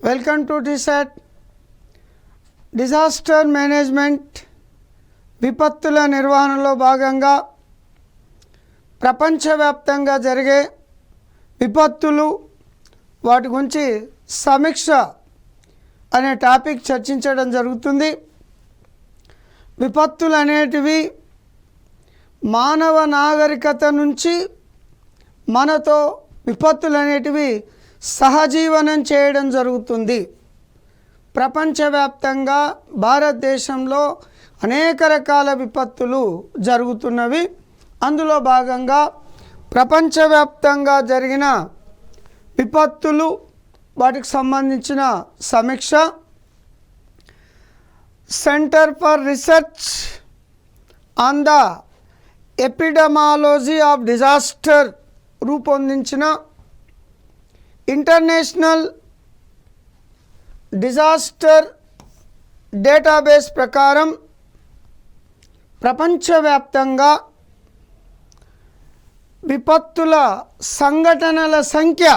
Welcome to డిసాట్. Disaster management విపత్తుల నిర్వహణలో భాగంగా ప్రపంచవ్యాప్తంగా జరిగే విపత్తులు వాటి గురించి సమీక్ష అనే టాపిక్ చర్చించడం జరుగుతుంది. విపత్తులు అనేటివి మానవ నాగరికత నుంచి మనతో విపత్తులు అనేటివి సహజీవనం చేయడం జరుగుతుంది. ప్రపంచవ్యాప్తంగా భారతదేశంలో అనేక రకాల విపత్తులు జరుగుతున్నవి. అందులో భాగంగా ప్రపంచవ్యాప్తంగా జరిగిన విపత్తులు వాటికి సంబంధించిన సమీక్ష centre for research on the epidemiology of disaster రూపొందించిన ఇంటర్నేషనల్ డిజాస్టర్ డేటాబేస్ ప్రకారం ప్రపంచవ్యాప్తంగా విపత్తుల సంఘటనల సంఖ్య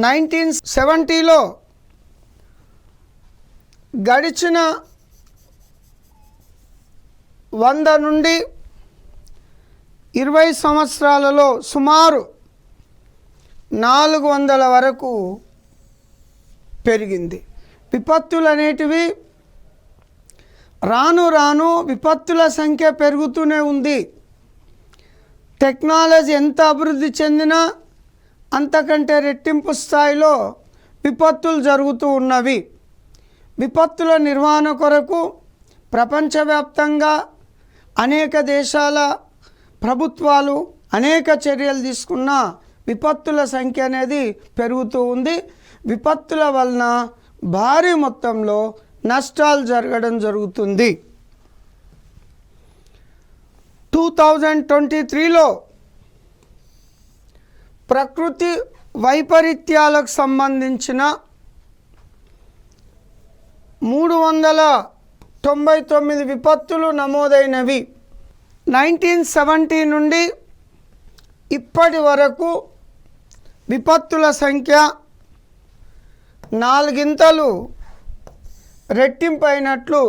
1970లో గడిచిన 100 నుండి 20 సంవత్సరాలలో సుమారు 400 వరకు పెరిగింది. విపత్తులు అనేటివి రాను రాను విపత్తుల సంఖ్య పెరుగుతూనే ఉంది. టెక్నాలజీ ఎంత అభివృద్ధి చెందినా అంతకంటే రెట్టింపు స్థాయిలో విపత్తులు జరుగుతూ ఉన్నవి. విపత్తుల నిర్వహణ కొరకు ప్రపంచవ్యాప్తంగా అనేక దేశాల ప్రభుత్వాలు అనేక చర్యలు తీసుకున్న విపత్తుల సంఖ్య అనేది పెరుగుతూ ఉంది. విపత్తుల వలన భారీ మొత్తంలో నష్టాలు జరగడం జరుగుతుంది. 2023లో ప్రకృతి వైపరీత్యాలకు సంబంధించిన 399 విపత్తులు నమోదైనవి. 1970 నుండి ఇప్పటి వరకు విపత్తుల సంఖ్య 4 గింతలు రెట్టింపైనట్లు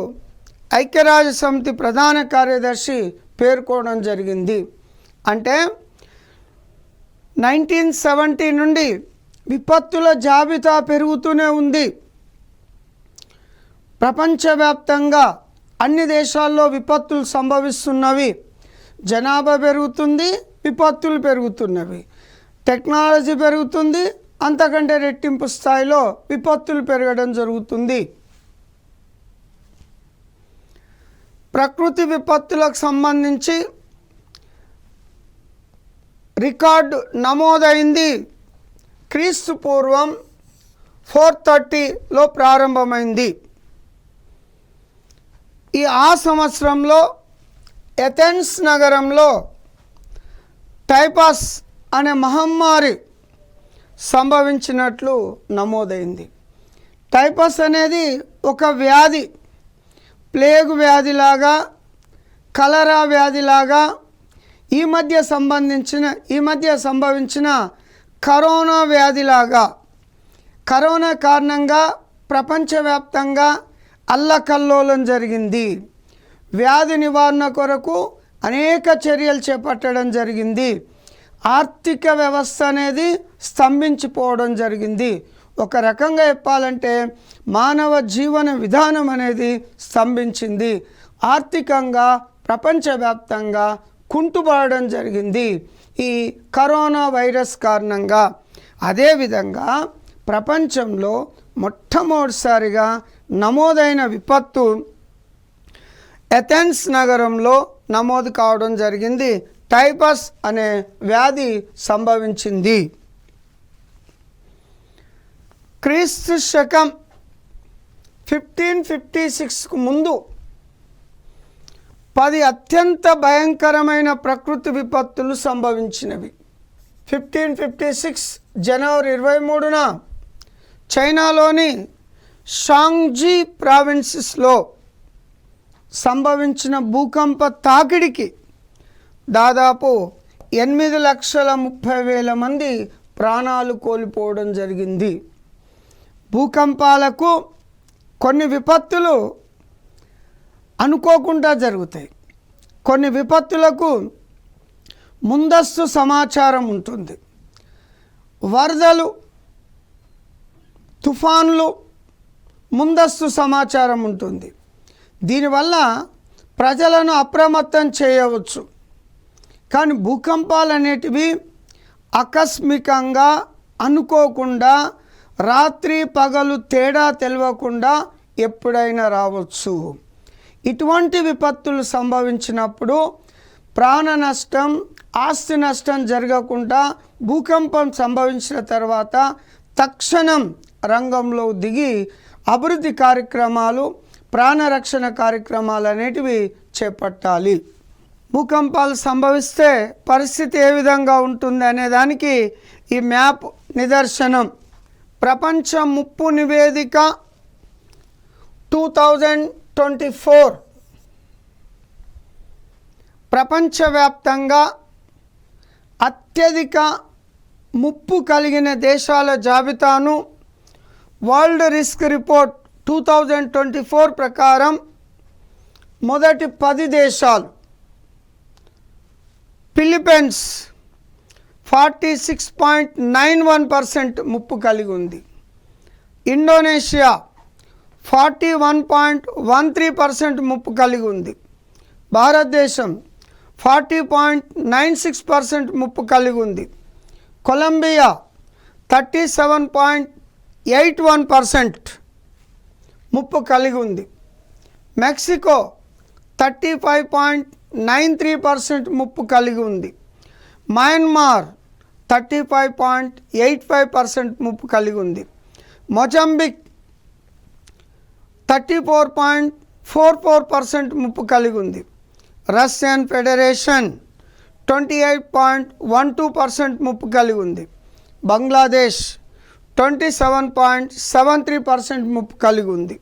ఐక్యరాజ్యసమితి ప్రధాన కార్యదర్శి పేర్కొనడం జరిగింది. అంటే 1970 నుండి విపత్తుల జాబితా పెరుగుతూనే ఉంది. ప్రపంచవ్యాప్తంగా అన్ని దేశాల్లో విపత్తులు సంభవిస్తున్నవి. జనాభా పెరుగుతుంది, విపత్తులు పెరుగుతున్నవి. టెక్నాలజీ పెరుగుతుంది, అంతకంటే రెట్టింపు స్థాయిలో విపత్తులు పెరగడం జరుగుతుంది. ప్రకృతి విపత్తులకు సంబంధించి రికార్డు నమోదైంది క్రీస్తు పూర్వం 430లో ప్రారంభమైంది. ఆ సంవత్సరంలో ఎథెన్స్ నగరంలో టైఫాస్ అనే మహమ్మారి సంభవించినట్లు నమోదైంది. టైఫాస్ అనేది ఒక వ్యాధి, ప్లేగు వ్యాధిలాగా, కలరా వ్యాధిలాగా ఈ మధ్య సంభవించిన కరోనా వ్యాధిలాగా, కరోనా కారణంగా ప్రపంచవ్యాప్తంగా అల్లకల్లోలం జరిగింది. వ్యాధి నివారణ కొరకు అనేక చర్యలు చేపట్టడం జరిగింది. ఆర్థిక వ్యవస్థ అనేది స్తంభించిపోవడం జరిగింది. ఒక రకంగా చెప్పాలంటే మానవ జీవన విధానం అనేది స్తంభించింది. ఆర్థికంగా ప్రపంచవ్యాప్తంగా కుంటుపడడం జరిగింది ఈ కరోనా వైరస్ కారణంగా. అదేవిధంగా ప్రపంచంలో మొట్టమొదటిసారిగా నమోదైన విపత్తు ఎథెన్స్ నగరంలో నమోదు కావడం జరిగింది. టైఫాస్ అనే వ్యాధి సంభవించింది. క్రీస్తు శకం 1556కు ముందు 10 అత్యంత భయంకరమైన ప్రకృతి విపత్తులు సంభవించినవి. 1556 జనవరి 23న చైనాలోని షాంగ్జీ ప్రావిన్సెస్లో సంభవించిన భూకంప తాకిడికి దాదాపు 8,30,000 మంది ప్రాణాలు కోల్పోవడం జరిగింది. భూకంపాలకు కొన్ని విపత్తులు అనుకోకుండా జరుగుతాయి. కొన్ని విపత్తులకు ముందస్తు సమాచారం ఉంటుంది. వరదలు, తుఫాన్లు ముందస్తు సమాచారం ఉంటుంది. దీనివల్ల ప్రజలను అప్రమత్తం చేయవచ్చు. కానీ భూకంపాలు అనేటివి ఆకస్మికంగా, అనుకోకుండా, రాత్రి పగలు తేడా తెలియకుండా ఎప్పుడైనా రావచ్చు. ఇటువంటి విపత్తులు సంభవించినప్పుడు ప్రాణ నష్టం, ఆస్తి నష్టం జరగకుండా భూకంపం సంభవించిన తర్వాత తక్షణం రంగంలో దిగి అభివృద్ధి కార్యక్రమాలు, ప్రాణరక్షణ కార్యక్రమాలు అనేటివి చేపట్టాలి. భూకంపాలు సంభవిస్తే పరిస్థితి ఏ విధంగా ఉంటుంది అనే దానికి ఈ మ్యాప్ నిదర్శనం. ప్రపంచ ముప్పు నివేదిక 2024 ప్రపంచవ్యాప్తంగా అత్యధిక ముప్పు కలిగిన దేశాల జాబితాను వరల్డ్ రిస్క్ రిపోర్ట్ 2024 ప్రకారం మొదటి 10 దేశాలు: ఫిలిప్పీన్స్ 46.91% ముప్పు కలిగి ఉంది. ఇండోనేషియా 41.13% ముప్పు కలిగి ఉంది. భారతదేశం 40.96% ముప్పు కలిగి ఉంది. కొలంబియా 37.81% ముప్పు కలిగి ఉంది. మెక్సికో 35.93% ముప్పు కలిగి ఉంది. మయన్మార్ 35.85% ముప్పు కలిగి ఉంది. మొజంబిక్ 34.44% ముప్పు కలిగి ఉంది. రష్యన్ ఫెడరేషన్ 28.12% ముప్పు కలిగి ఉంది. బంగ్లాదేశ్ 27.73% ముప్పు కలిగి ఉంది.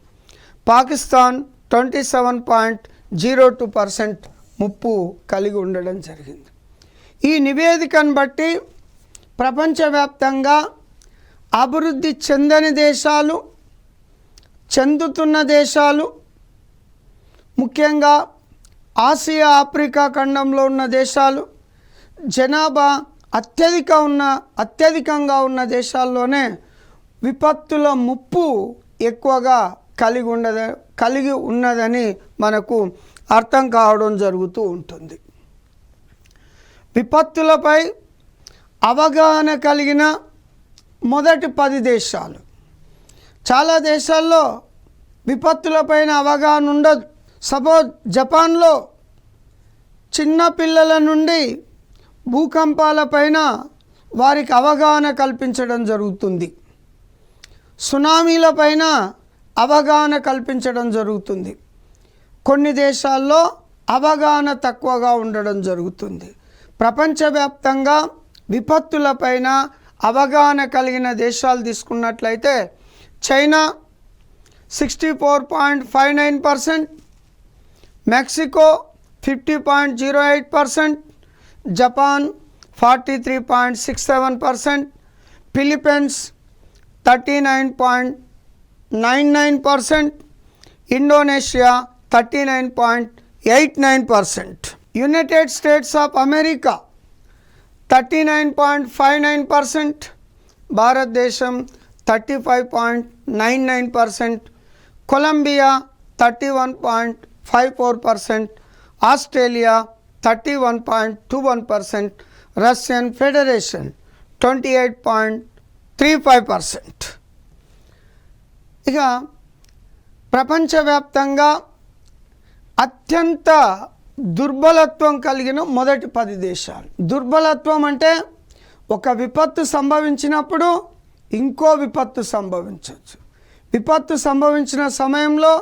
పాకిస్తాన్ 27.02% ముప్పు కలిగి ఉండడం జరిగింది. ఈ నివేదికను బట్టి ప్రపంచవ్యాప్తంగా అభివృద్ధి చెందని దేశాలు, చెందుతున్న దేశాలు, ముఖ్యంగా ఆసియా, ఆఫ్రికా ఖండంలో ఉన్న దేశాలు, జనాభా అత్యధికంగా ఉన్న దేశాల్లోనే విపత్తుల ముప్పు ఎక్కువగా కలిగి ఉన్నదని మనకు అర్థం కావడం జరుగుతూ ఉంటుంది. విపత్తులపై అవగాహన కలిగిన మొదటి 10 దేశాలు. చాలా దేశాల్లో విపత్తులపైన అవగాహన ఉండదు. సపోజ్ జపాన్లో చిన్న పిల్లల నుండి భూకంపాలపైన వారికి అవగాహన కల్పించడం జరుగుతుంది. సునామీలపైన అవగాహన కల్పించడం జరుగుతుంది. కొన్ని దేశాల్లో అవగాహన తక్కువగా ఉండడం జరుగుతుంది. ప్రపంచవ్యాప్తంగా విపత్తులపైన అవగాహన కలిగిన దేశాలు తీసుకున్నట్లయితే China 64.59%, Mexico 50.08%, Japan 43.67%, Philippines 39.99%, Indonesia 39.89%, United states of America 39.59%, భారతదేశం 35.99%, కొలంబియా 31.54%, ఆస్ట్రేలియా 31.21%, రష్యన్ ఫెడరేషన్ 28.35%. ఇక ప్రపంచవ్యాప్తంగా అత్యంత దుర్బలత్వం కలిగిన మొదటి 10 దేశాలు. దుర్బలత్వం అంటే ఒక విపత్తు సంభవించినప్పుడు ఇంకో విపత్తు సంభవించవచ్చు. విపత్తు సంభవించిన సమయంలో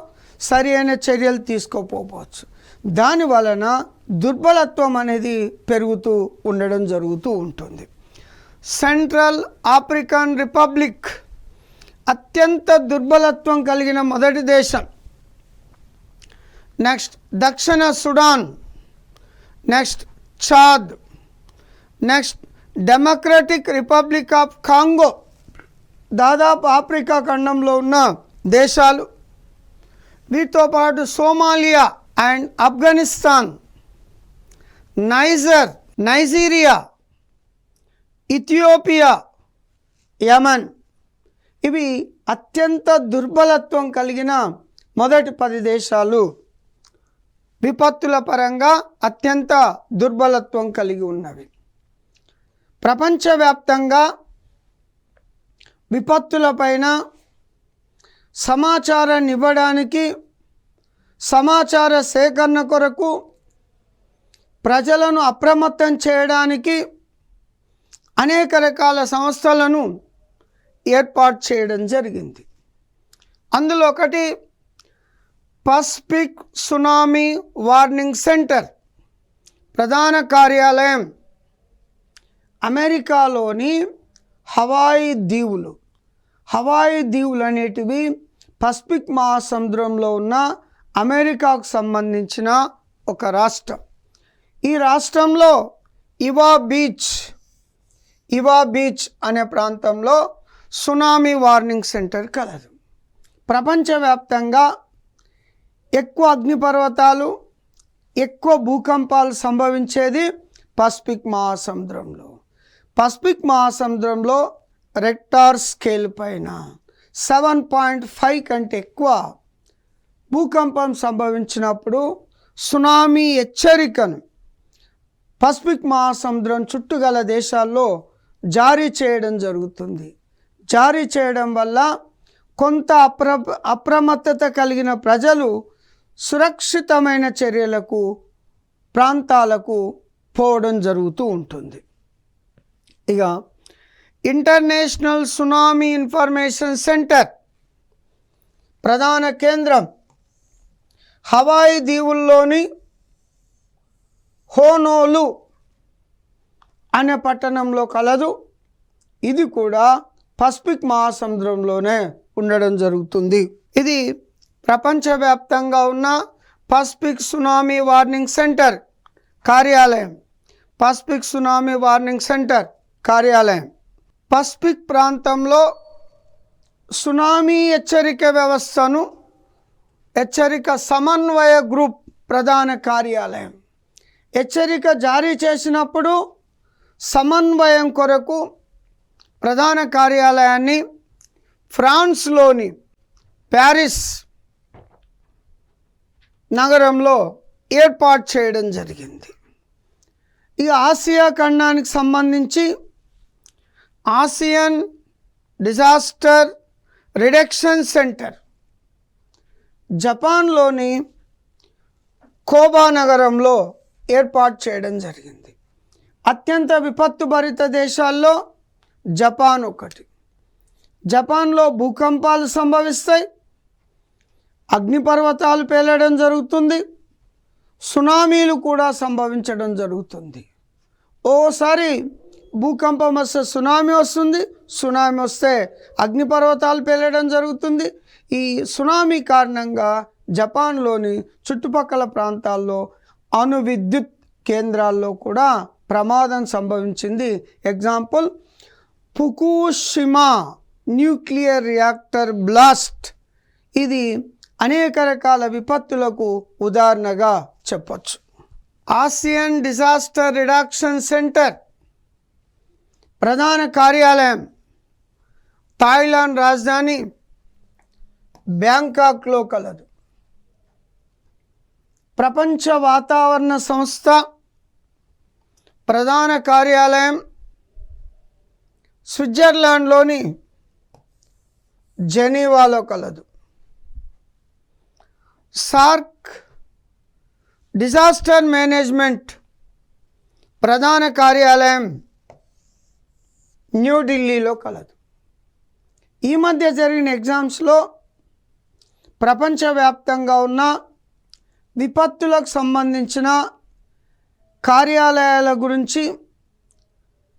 సరి అయిన చర్యలు తీసుకోకపోవచ్చు. దాని వలన దుర్బలత్వం అనేది పెరుగుతూ ఉండడం జరుగుతూ ఉంటుంది. సెంట్రల్ ఆఫ్రికన్ రిపబ్లిక్ అత్యంత దుర్బలత్వం కలిగిన మొదటి దేశం. నెక్స్ట్ దక్షిణ Sudan, next Chad, next democratic republic of Congo, దాదాపు ఆఫ్రికా ఖండంలో ఉన్న దేశాలు, వీటితో పాటు Somalia and Afghanistan, Nigeria, Ethiopia, Yemen, ఇవి అత్యంత దుర్బలత్వం కలిగిన మొదటి 10 దేశాలు. విపత్తుల పరంగా అత్యంత దుర్బలత్వం కలిగి ఉన్నవి. ప్రపంచవ్యాప్తంగా విపత్తులపైన సమాచారాన్ని ఇవ్వడానికి, సమాచార సేకరణ కొరకు, ప్రజలను అప్రమత్తం చేయడానికి అనేక రకాల సంస్థలను ఏర్పాటు చేయడం జరిగింది. అందులో ఒకటి పసిఫిక్ సునామీ వార్నింగ్ సెంటర్. ప్రధాన కార్యాలయం అమెరికాలోని హవాయి దీవులు. హవాయి దీవులు అనేటివి పసిఫిక్ మహాసముద్రంలో ఉన్న అమెరికాకు సంబంధించిన ఒక రాష్ట్రం. ఈ రాష్ట్రంలో ఇవా బీచ్ అనే ప్రాంతంలో సునామీ వార్నింగ్ సెంటర్ కలదు. ప్రపంచవ్యాప్తంగా ఎక్కువ అగ్నిపర్వతాలు, ఎక్కువ భూకంపాలు సంభవించేది పసిఫిక్ మహాసముద్రంలో. పసిఫిక్ మహాసముద్రంలో రెక్టార్ స్కేల్ పైన 7.5 కంటే ఎక్కువ భూకంపం సంభవించినప్పుడు సునామీ హెచ్చరికను పసిఫిక్ మహాసముద్రం చుట్టుగల దేశాల్లో జారీ చేయడం జరుగుతుంది. జారీ చేయడం వల్ల కొంత అప్రమత్తత కలిగిన ప్రజలు సురక్షితమైన చర్యలకు, ప్రాంతాలకు పోవడం జరుగుతూ ఉంటుంది. ఇక ఇంటర్నేషనల్ సునామీ ఇన్ఫర్మేషన్ సెంటర్ ప్రధాన కేంద్రం హవాయి దీవుల్లోని హోనోలు అనే పట్టణంలో కలదు. ఇది కూడా పసిఫిక్ మహాసముద్రంలోనే ఉండడం జరుగుతుంది. ఇది ప్రపంచవ్యాప్తంగా ఉన్న పసిఫిక్ సునామీ వార్నింగ్ సెంటర్ కార్యాలయం. పసిఫిక్ సునామీ వార్నింగ్ సెంటర్ కార్యాలయం పసిఫిక్ ప్రాంతంలో సునామీ హెచ్చరిక వ్యవస్థను, హెచ్చరిక సమన్వయ గ్రూప్ ప్రధాన కార్యాలయం. హెచ్చరిక జారీ చేసినప్పుడు సమన్వయం కొరకు ప్రధాన కార్యాలయాన్ని ఫ్రాన్స్లోని ప్యారిస్ నగరంలో ఏర్పాటు చేయడం జరిగింది. ఈ ఆసియా ఖండానికి సంబంధించి ఆసియన్ డిజాస్టర్ రిడక్షన్ సెంటర్ జపాన్లోని కోబా నగరంలో ఏర్పాటు చేయడం జరిగింది. అత్యంత విపత్తు భరిత దేశాల్లో జపాన్ ఒకటి. జపాన్లో భూకంపాలు సంభవిస్తాయి, అగ్నిపర్వతాలు పేలడం జరుగుతుంది, సునామీలు కూడా సంభవించడం జరుగుతుంది. ఓసారి భూకంపం వస్తే సునామీ వస్తుంది, సునామీ వస్తే అగ్నిపర్వతాలు పేలడం జరుగుతుంది. ఈ సునామీ కారణంగా జపాన్లోని చుట్టుపక్కల ప్రాంతాల్లో అణు విద్యుత్ కేంద్రాల్లో కూడా ప్రమాదం సంభవించింది. Example Fukushima nuclear reactor blast. ఇది అనేక రకాల విపత్తులకు ఉదాహరణగా చెప్పచ్చు. ఆసియన్ డిజాస్టర్ రిడక్షన్ సెంటర్ ప్రధాన కార్యాలయం థాయిలాండ్ రాజధాని బ్యాంకాక్లో కలదు. ప్రపంచ వాతావరణ సంస్థ ప్రధాన కార్యాలయం స్విట్జర్లాండ్లోని జెనీవాలో కలదు. సార్క్ డిజాస్టర్ మేనేజ్మెంట్ ప్రధాన కార్యాలయం న్యూఢిల్లీలో కలదు. ఈ మధ్య జరిగిన ఎగ్జామ్స్లో ప్రపంచవ్యాప్తంగా ఉన్న విపత్తులకు సంబంధించిన కార్యాలయాల గురించి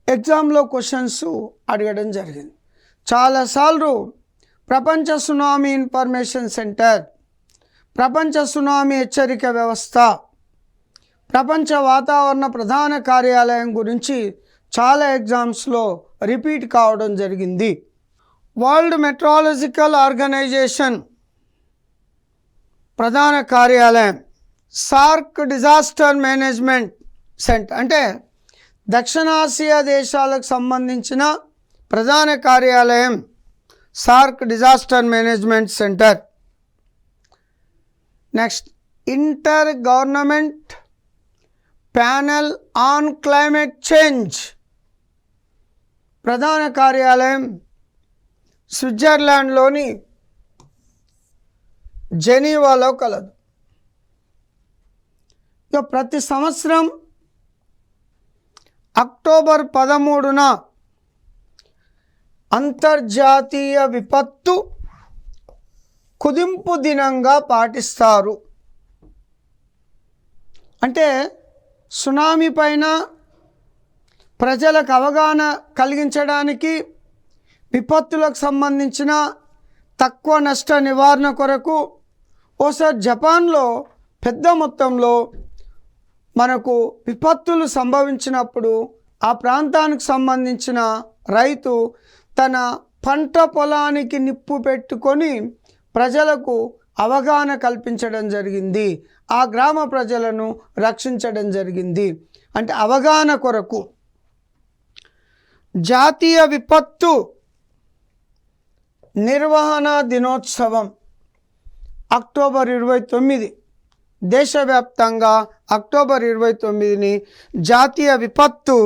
ఎగ్జామ్లో క్వశ్చన్స్ అడగడం జరిగింది. చాలాసార్లు ప్రపంచ సునామీ ఇన్ఫర్మేషన్ సెంటర్, ప్రపంచ సునామీ హెచ్చరిక వ్యవస్థ, ప్రపంచ వాతావరణ ప్రధాన కార్యాలయం గురించి చాలా ఎగ్జామ్స్లో రిపీట్ కావడం జరిగింది. వరల్డ్ మెట్రాలజికల్ ఆర్గనైజేషన్ ప్రధాన కార్యాలయం, సార్క్ డిజాస్టర్ మేనేజ్మెంట్ సెంటర్ అంటే దక్షిణాసియా దేశాలకు సంబంధించిన ప్రధాన కార్యాలయం SAARC disaster management centre. Next, inter government panel on climate change ప్రధాన కార్యాలయం స్విట్జర్లాండ్లోని జెనీవాలో కలదు. ఇక ప్రతి సంవత్సరం అక్టోబర్ 13న అంతర్జాతీయ విపత్తు కుదింపు దినంగా పాటిస్తారు. అంటే సునామీ పైన ప్రజలకు అవగాహన కలిగించడానికి, విపత్తులకు సంబంధించిన తక్కువ నష్ట నివారణ కొరకు ఓసారి జపాన్లో పెద్ద మొత్తంలో మనకు విపత్తులు సంభవించినప్పుడు ఆ ప్రాంతానికి సంబంధించిన రైతు తన పంట పొలానికి నిప్పు పెట్టుకొని ప్రజలకు అవగాహన కల్పించడం జరిగింది. ఆ గ్రామ ప్రజలను రక్షించడం జరిగింది. అంటే అవగాహన కొరకు. జాతీయ విపత్తు నిర్వహణ దినోత్సవం అక్టోబర్ 29, దేశవ్యాప్తంగా అక్టోబర్ 29ని జాతీయ విపత్తు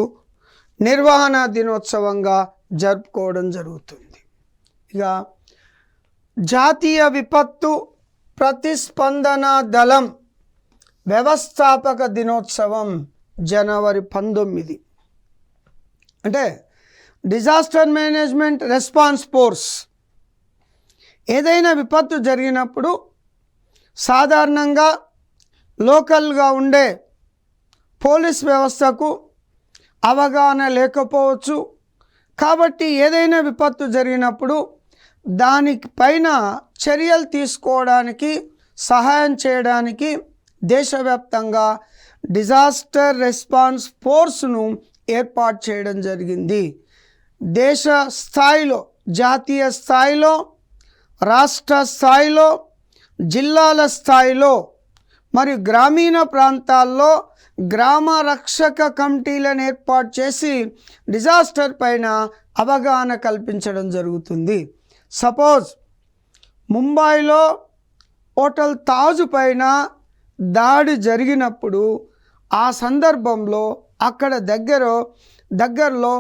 నిర్వహణ దినోత్సవంగా జరుపుకోవడం జరుగుతుంది. ఇక జాతీయ విపత్తు ప్రతిస్పందన దళం వ్యవస్థాపక దినోత్సవం జనవరి 19. అంటే డిజాస్టర్ మేనేజ్మెంట్ రెస్పాన్స్ ఫోర్స్ ఏదైనా విపత్తు జరిగినప్పుడు సాధారణంగా లోకల్గా ఉండే పోలీస్ వ్యవస్థకు అవగాహన లేకపోవచ్చు. కాబట్టి ఏదైనా విపత్తు జరిగినప్పుడు దానిపైన చర్యలు తీసుకోవడానికి, సహాయం చేయడానికి దేశవ్యాప్తంగా డిజాస్టర్ రెస్పాన్స్ ఫోర్స్ను ఏర్పాటు చేయడం జరిగింది. దేశ స్థాయిలో, జాతీయ స్థాయిలో, రాష్ట్ర స్థాయిలో, జిల్లాల స్థాయిలో మరియు గ్రామీణ ప్రాంతాల్లో గ్రామ రక్షక కమిటీలను ఏర్పాటు చేసి డిజాస్టర్ పైన అవగాహన కల్పించడం జరుగుతుంది. సపోజ్ ముంబైలో హోటల్ తాజ్ పైన దాడి జరిగినప్పుడు ఆ సందర్భంలో అక్కడ దగ్గరలో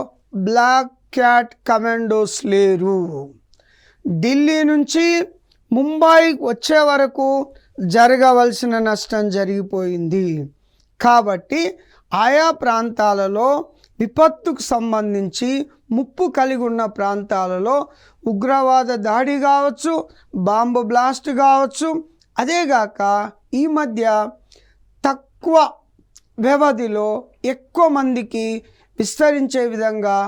బ్లాక్ క్యాట్ కమాండోస్ లేరు. ఢిల్లీ నుంచి ముంబై వచ్చే వరకు జరగవలసిన నష్టం జరిగిపోయింది. కాబట్టి ఆయా ప్రాంతాలలో విపత్తుకు సంబంధించి ముప్పు కలిగి ఉన్న ప్రాంతాలలో ఉగ్రవాద దాడి కావచ్చు, బాంబు బ్లాస్ట్ కావచ్చు, అదేగాక ఈ మధ్య తక్కువ వ్యవధిలో ఎక్కువ మందికి విస్తరించే విధంగా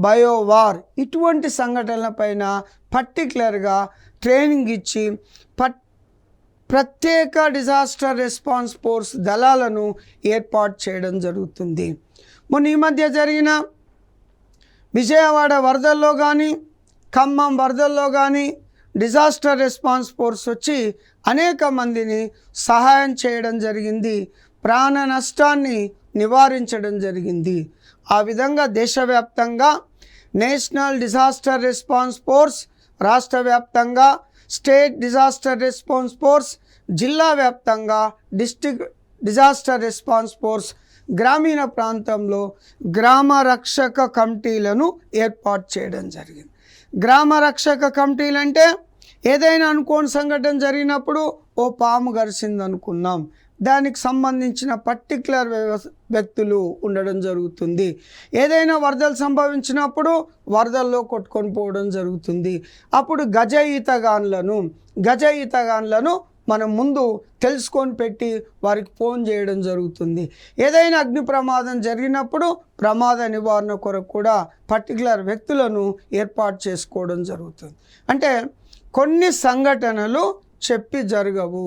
బయోవార్ ఇటువంటి సంఘటనలపైన పర్టికులర్గా ట్రైనింగ్ ఇచ్చి ప్రత్యేక డిజాస్టర్ రెస్పాన్స్ ఫోర్స్ దళాలను ఏర్పాటు చేయడం జరుగుతుంది. మొన్న ఈ మధ్య జరిగిన విజయవాడ వరదల్లో కానీ, ఖమ్మం వరదల్లో కానీ డిజాస్టర్ రెస్పాన్స్ ఫోర్స్ వచ్చి అనేక మందిని సహాయం చేయడం జరిగింది, ప్రాణ నష్టాన్ని నివారించడం జరిగింది. ఆ విధంగా దేశవ్యాప్తంగా నేషనల్ డిజాస్టర్ రెస్పాన్స్ ఫోర్స్, రాష్ట్ర వ్యాప్తంగా స్టేట్ డిజాస్టర్ రెస్పాన్స్ ఫోర్స్, జిల్లా వ్యాప్తంగా డిస్ట్రిక్ట్ డిజాస్టర్ రెస్పాన్స్ ఫోర్స్, గ్రామీణ ప్రాంతంలో గ్రామ రక్షక కమిటీలను ఏర్పాటు చేయడం జరిగింది. గ్రామ రక్షక కమిటీలు అంటే ఏదైనా అనుకోని సంఘటన జరిగినప్పుడు ఓ పాము గరిసింది అనుకున్నాం, దానికి సంబంధించిన పర్టికులర్ వ్యక్తులు ఉండడం జరుగుతుంది. ఏదైనా వరదలు సంభవించినప్పుడు వరదల్లో కొట్టుకొని పోవడం జరుగుతుంది. అప్పుడు గజ ఈతగాన్లను మనం ముందు తెలుసుకొని పెట్టి వారికి ఫోన్ చేయడం జరుగుతుంది. ఏదైనా అగ్ని ప్రమాదం జరిగినప్పుడు ప్రమాద నివారణ కొరకు కూడా పర్టికులర్ వ్యక్తులను ఏర్పాటు చేసుకోవడం జరుగుతుంది. అంటే కొన్ని సంఘటనలు చెప్పి జరగవు,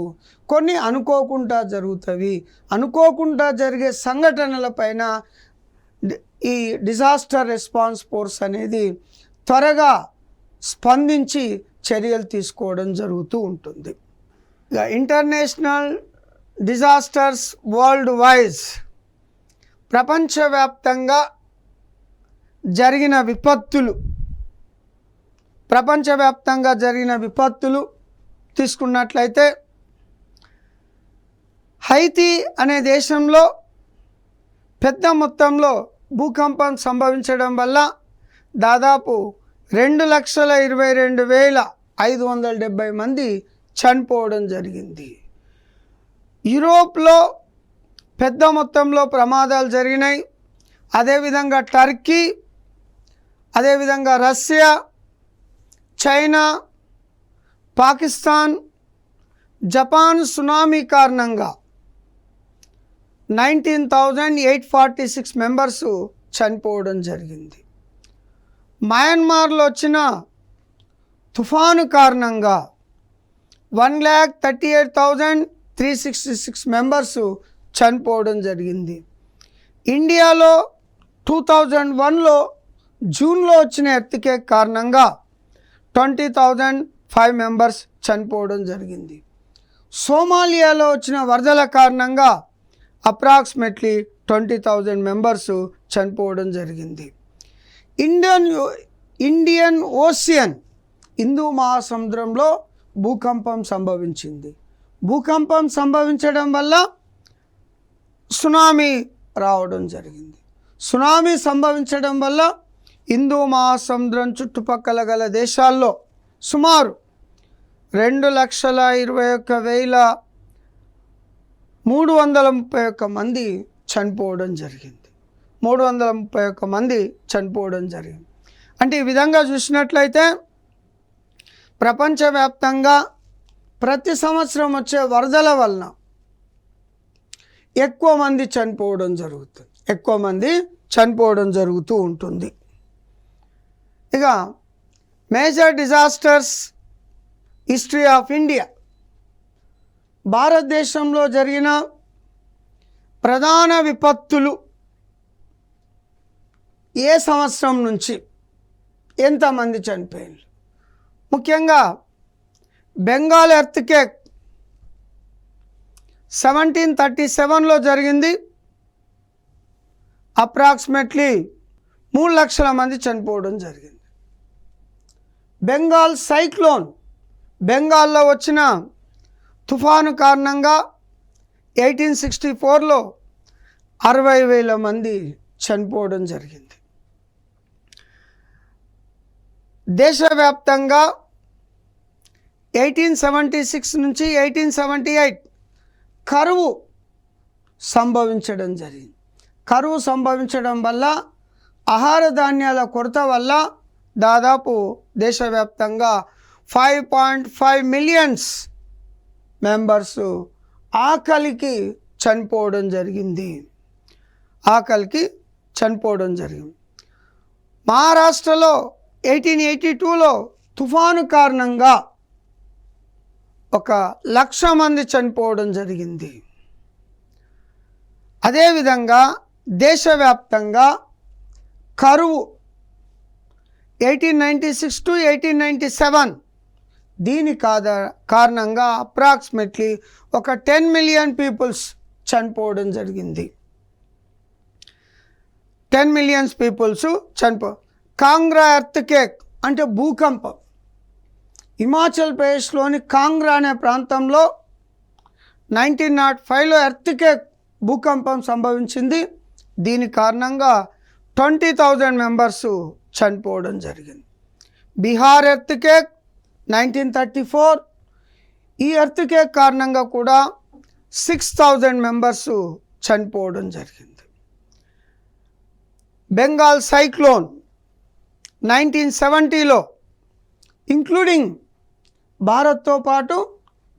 కొన్ని అనుకోకుండా జరుగుతాయి. అనుకోకుండా జరిగే సంఘటనలపైన ఈ డిజాస్టర్ రెస్పాన్స్ ఫోర్స్ అనేది త్వరగా స్పందించి చర్యలు తీసుకోవడం జరుగుతూ ఉంటుంది. ఇక ఇంటర్నేషనల్ డిజాస్టర్స్ వరల్డ్ వైజ్, ప్రపంచవ్యాప్తంగా జరిగిన విపత్తులు తీసుకున్నట్లయితే హైతీ అనే దేశంలో పెద్ద మొత్తంలో భూకంపం సంభవించడం వల్ల దాదాపు 2,22,570 మంది చనిపోవడం జరిగింది. యూరోప్లో పెద్ద మొత్తంలో ప్రమాదాలు జరిగినాయి. అదేవిధంగా టర్కీ, అదేవిధంగా Russia, China, Pakistan, Japan tsunami కారణంగా 19,846 మెంబర్స్ చనిపోవడం జరిగింది. మయన్మార్లో వచ్చిన తుఫాను కారణంగా 1,38,366 మెంబర్స్ చనిపోవడం జరిగింది. ఇండియాలో 2001లో జూన్లో వచ్చిన ఎర్త్క్వేక్ కారణంగా 20,005 మెంబర్స్ చనిపోవడం జరిగింది. సోమాలియాలో వచ్చిన వరదల కారణంగా అప్రాక్సిమేట్లీ 20,000 మెంబర్స్ చనిపోవడం జరిగింది. ఇండియన్ ఓషియన్, హిందూ మహాసముద్రంలో భూకంపం సంభవించింది. భూకంపం సంభవించడం వల్ల సునామీ రావడం జరిగింది. సునామీ సంభవించడం వల్ల హిందూ మహాసముద్రం చుట్టుపక్కల గల దేశాల్లో సుమారు 2,21,331 మంది చనిపోవడం జరిగింది. 331 మంది చనిపోవడం జరిగింది. అంటే ఈ విధంగా చూసినట్లయితే ప్రపంచవ్యాప్తంగా ప్రతి సంవత్సరం వచ్చే వరదల వలన ఎక్కువ మంది చనిపోవడం జరుగుతూ ఉంటుంది. ఇక major disasters history of India, భారతదేశంలో జరిగిన ప్రధాన విపత్తులు ఏ సంవత్సరం నుంచి ఎంతమంది చనిపోయారు? ముఖ్యంగా బెంగాల్ ఎర్త్క్వేక్ 1737లో జరిగింది. అప్రాక్సిమేట్లీ 3 లక్షల మంది చనిపోవడం జరిగింది. బెంగాల్ సైక్లోన్, బెంగాల్లో వచ్చిన తుఫాను కారణంగా 1864లో 60,000 మంది చనిపోవడం జరిగింది. దేశవ్యాప్తంగా 1876 నుంచి 1878 కరువు సంభవించడం జరిగింది. కరువు సంభవించడం వల్ల, ఆహార ధాన్యాల కొరత వల్ల దాదాపు దేశవ్యాప్తంగా 5.5 మిలియన్స్ మెంబర్స్ ఆకలికి చనిపోవడం జరిగింది. మహారాష్ట్రలో 1882లో తుఫాను కారణంగా 1,00,000 మంది చనిపోవడం జరిగింది. అదేవిధంగా దేశవ్యాప్తంగా కరువు 1896 to 1897 దీని కారణంగా అప్రాక్సిమేట్లీ 10 మిలియన్ పీపుల్స్ చనిపోవడం జరిగింది. 10 మిలియన్స్ పీపుల్స్ కాంగ్రా ఎర్త్క్వేక్ అంటే భూకంపం, హిమాచల్ ప్రదేశ్లోని కాంగ్రా అనే ప్రాంతంలో 1905లో ఎర్త్క్వేక్ భూకంపం సంభవించింది. దీని కారణంగా 20,000 మెంబర్స్ చనిపోవడం జరిగింది. బీహార్ ఎర్త్క్వేక్ 1934, ఈ ఎర్త్క్వేక్ కారణంగా కూడా 6,000 మెంబర్స్ చనిపోవడం జరిగింది. బెంగాల్ సైక్లోన్ 1970లో ఇంక్లూడింగ్ భారత్తో పాటు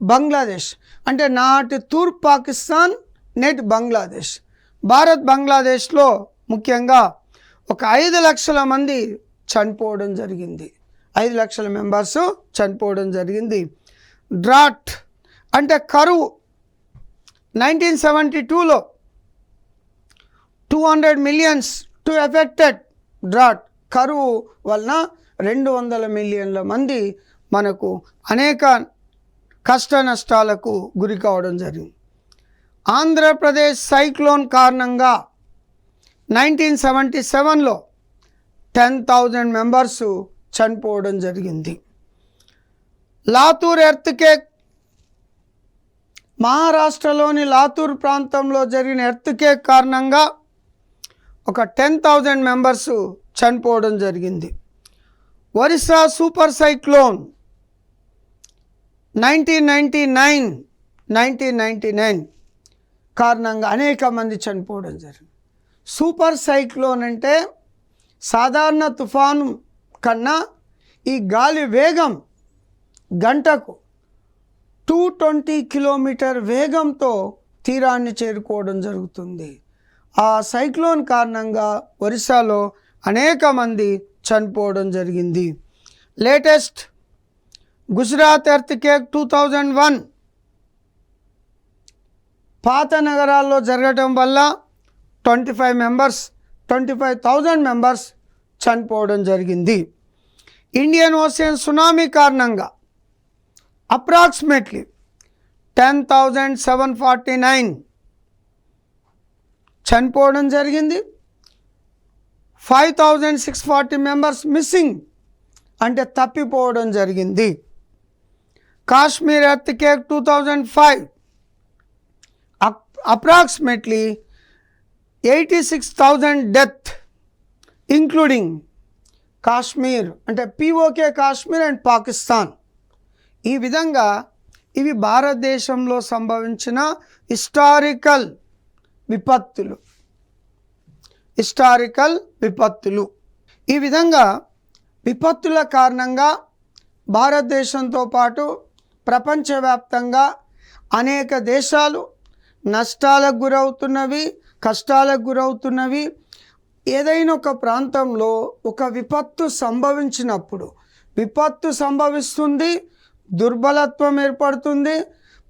బంగ్లాదేశ్, అంటే నాటి తూర్పు పాకిస్తాన్, నేటి బంగ్లాదేశ్, భారత్ బంగ్లాదేశ్లో ముఖ్యంగా 5 లక్షల మంది చనిపోవడం జరిగింది. 5 లక్షల మెంబర్స్ చనిపోవడం జరిగింది. డ్రాట్ అంటే కరువు 1972లో 200 మిలియన్స్ టు ఎఫెక్టెడ్ డ్రాట్, కరువు వలన 200 మిలియన్ల మంది మనకు అనేక కష్ట నష్టాలకు గురి కావడం జరిగింది. ఆంధ్రప్రదేశ్ సైక్లోన్ కారణంగా 1977లో 10,000 మెంబర్స్ చనిపోవడం జరిగింది. లాతూర్ ఎర్త్క్వేక్, మహారాష్ట్రలోని లాతూర్ ప్రాంతంలో జరిగిన ఎర్త్క్వేక్ కారణంగా ఒక 10,000 మెంబర్స్ చనిపోవడం జరిగింది. ఒరిస్సా సూపర్ సైక్లోన్ 1999 కారణంగా అనేక మంది చనిపోవడం జరిగింది. సూపర్ సైక్లోన్ అంటే సాధారణ తుఫాను కన్నా ఈ గాలి వేగం గంటకు 220 కిలోమీటర్ వేగంతో తీరాన్ని చేరుకోవడం జరుగుతుంది. ఆ సైక్లోన్ కారణంగా ఒరిస్సాలో అనేక మంది చనిపోవడం జరిగింది. లేటెస్ట్ గుజరాత్ ఎర్త్క్వేక్ 2001 పాత నగరాల్లో జరగడం వల్ల 25,000 మెంబర్స్ చనిపోవడం జరిగింది. ఇండియన్ ఓషన్ సునామీ కారణంగా అప్రాక్సిమేట్లీ 10,749 చనిపోవడం జరిగింది. 5,640 మెంబర్స్ మిస్సింగ్ అంటే తప్పిపోవడం జరిగింది. Kashmir earthquake 2005 approximately 86,000 death including Kashmir అంటే POK కాశ్మీర్ అండ్ పాకిస్తాన్. ఈ విధంగా ఇవి భారతదేశంలో సంభవించిన హిస్టారికల్ విపత్తులు. ఈ విధంగా విపత్తుల కారణంగా భారతదేశంతో పాటు ప్రపంచవ్యాప్తంగా అనేక దేశాలు నష్టాలకు గురవుతున్నవి, కష్టాలకు గురవుతున్నవి. ఏదైనా ఒక ప్రాంతంలో ఒక విపత్తు సంభవించినప్పుడు విపత్తు సంభవిస్తుంది, దుర్బలత్వం ఏర్పడుతుంది.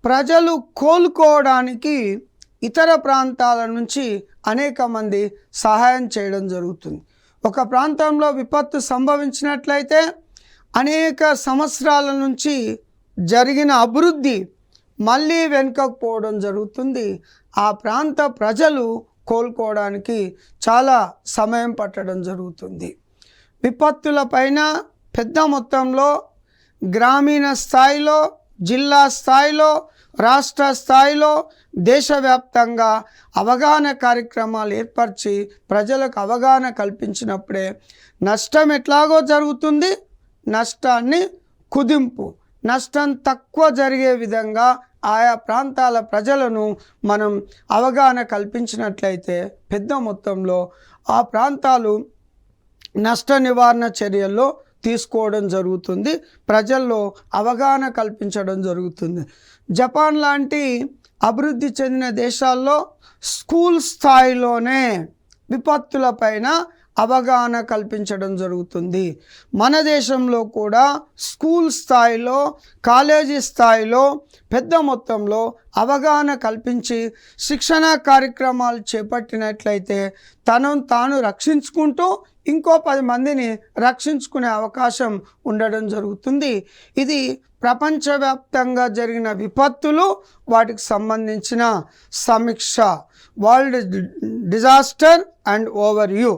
ప్రజలు కోలుకోవడానికి ఇతర ప్రాంతాల నుంచి అనేక మంది సహాయం చేయడం జరుగుతుంది. ఒక ప్రాంతంలో విపత్తు సంభవించినట్లయితే అనేక సంవత్సరాల నుంచి జరిగిన అభివృద్ధి మళ్ళీ వెనుకకు పోవడం జరుగుతుంది. ఆ ప్రాంత ప్రజలు కోలుకోవడానికి చాలా సమయం పట్టడం జరుగుతుంది. విపత్తులపైన పెద్ద మొత్తంలో గ్రామీణ స్థాయిలో, జిల్లా స్థాయిలో, రాష్ట్ర స్థాయిలో, దేశవ్యాప్తంగా అవగాహన కార్యక్రమాలు ఏర్పరిచి ప్రజలకు అవగాహన కల్పించినప్పుడే నష్టం ఎట్లాగో జరుగుతుంది, నష్టాన్ని కుదింపు, నష్టం తక్కువ జరిగే విధంగా ఆయా ప్రాంతాల ప్రజలను మనం అవగాహన కల్పించినట్లయితే పెద్ద మొత్తంలో ఆ ప్రాంతాలు నష్ట నివారణ చర్యల్లో తీసుకోవడం జరుగుతుంది, ప్రజల్లో అవగాహన కల్పించడం జరుగుతుంది. జపాన్ లాంటి అభివృద్ధి చెందిన దేశాల్లో స్కూల్ స్థాయిలోనే విపత్తులపైన అవగాహన కల్పించడం జరుగుతుంది. మన దేశంలో కూడా స్కూల్ స్థాయిలో, కాలేజీ స్థాయిలో పెద్ద మొత్తంలో అవగాహన కల్పించి శిక్షణ కార్యక్రమాలు చేపట్టినట్లయితే తనను తాను రక్షించుకుంటూ ఇంకో 10 మందిని రక్షించుకునే అవకాశం ఉండడం జరుగుతుంది. ఇది ప్రపంచవ్యాప్తంగా జరిగిన విపత్తులు, వాటికి సంబంధించిన సమీక్ష, world disaster and over view.